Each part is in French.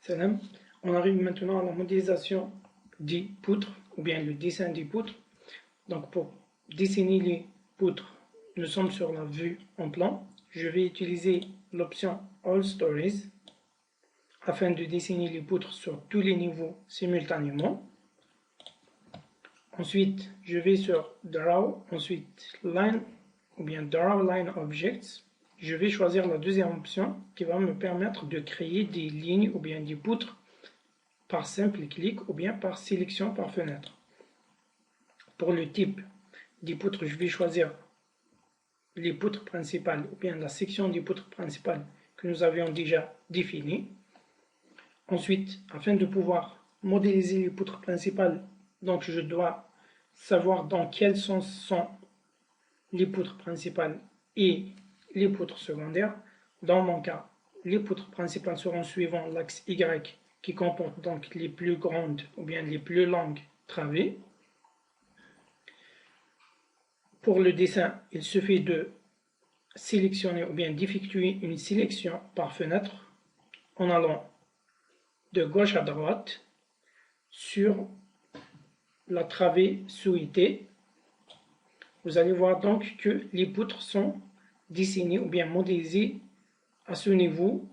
Salam. On arrive maintenant à la modélisation des poutres, ou bien le dessin des poutres. Donc pour dessiner les poutres, nous sommes sur la vue en plan. Je vais utiliser l'option All Stories afin de dessiner les poutres sur tous les niveaux simultanément. Ensuite, je vais sur Draw, ensuite Line, ou bien Draw Line Objects. Je vais choisir la deuxième option qui va me permettre de créer des lignes ou bien des poutres par simple clic ou bien par sélection par fenêtre. Pour le type des poutres, je vais choisir les poutres principales ou bien la section des poutres principales que nous avions déjà définies. Ensuite, afin de pouvoir modéliser les poutres principales, donc je dois savoir dans quel sens sont les poutres principales et les poutres secondaires. Dans mon cas, les poutres principales seront suivant l'axe Y qui comporte donc les plus grandes ou bien les plus longues travées. Pour le dessin, il suffit de sélectionner ou bien d'effectuer une sélection par fenêtre en allant de gauche à droite sur la travée souhaitée. Vous allez voir donc que les poutres sont dessinées ou bien modélisées à ce niveau.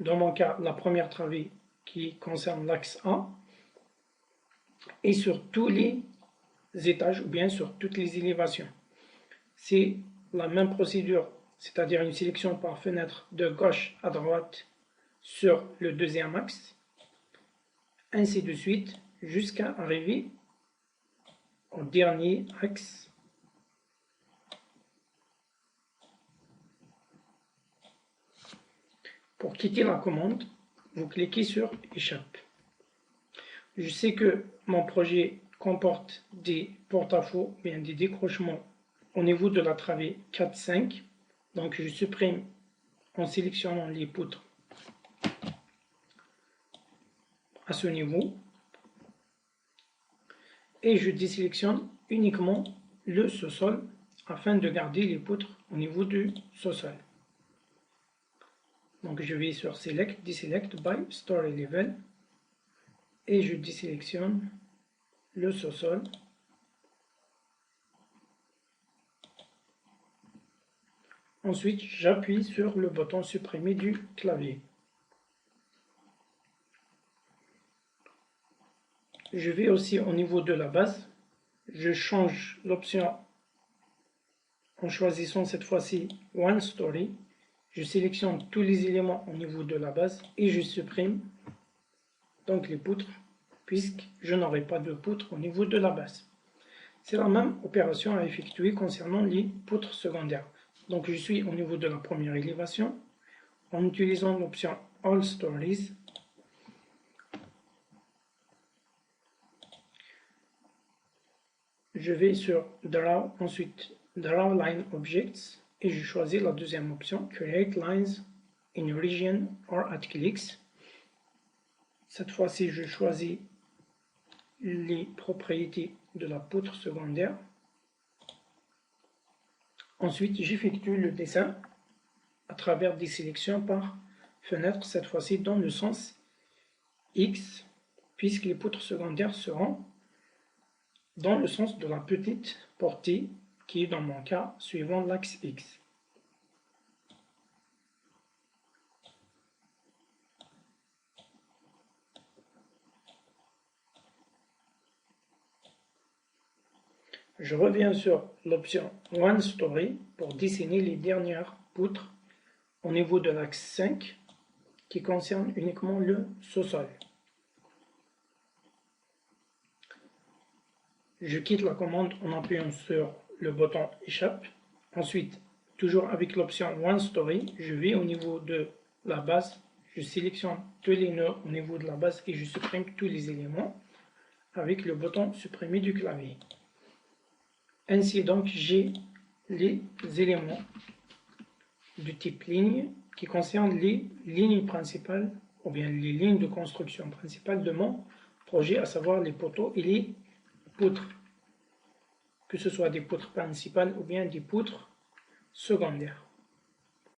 Dans mon cas, la première travée qui concerne l'axe A et sur tous les étages ou bien sur toutes les élévations. C'est la même procédure, c'est-à-dire une sélection par fenêtre de gauche à droite sur le deuxième axe, ainsi de suite jusqu'à arriver au dernier axe. Pour quitter la commande, vous cliquez sur Échappe. Je sais que mon projet comporte des porte-à-faux, bien des décrochements au niveau de la travée 4-5. Donc je supprime en sélectionnant les poutres à ce niveau. Et je désélectionne uniquement le sous-sol afin de garder les poutres au niveau du sous-sol. Donc je vais sur Select, Deselect by Story Level et je désélectionne le sous-sol. Ensuite, j'appuie sur le bouton supprimer du clavier. Je vais aussi au niveau de la base. Je change l'option en choisissant cette fois-ci One Story. Je sélectionne tous les éléments au niveau de la base et je supprime donc les poutres puisque je n'aurai pas de poutres au niveau de la base. C'est la même opération à effectuer concernant les poutres secondaires. Donc je suis au niveau de la première élévation en utilisant l'option All Stories. Je vais sur Draw, ensuite Draw Line Objects et je choisis la deuxième option Create Lines in Region or at Clicks. Cette fois-ci, je choisis les propriétés de la poutre secondaire. Ensuite, j'effectue le dessin à travers des sélections par fenêtre, cette fois-ci dans le sens X, puisque les poutres secondaires seront dans le sens de la petite portée, qui est dans mon cas suivant l'axe X. Je reviens sur l'option One Story pour dessiner les dernières poutres au niveau de l'axe 5 qui concerne uniquement le sous-sol. Je quitte la commande en appuyant sur le bouton Échappe. Ensuite, toujours avec l'option One Story, je vais au niveau de la base, je sélectionne tous les nœuds au niveau de la base et je supprime tous les éléments avec le bouton Supprimer du clavier. Ainsi donc, j'ai les éléments du type ligne qui concernent les lignes principales ou bien les lignes de construction principales de mon projet, à savoir les poteaux et les poutres, que ce soit des poutres principales ou bien des poutres secondaires.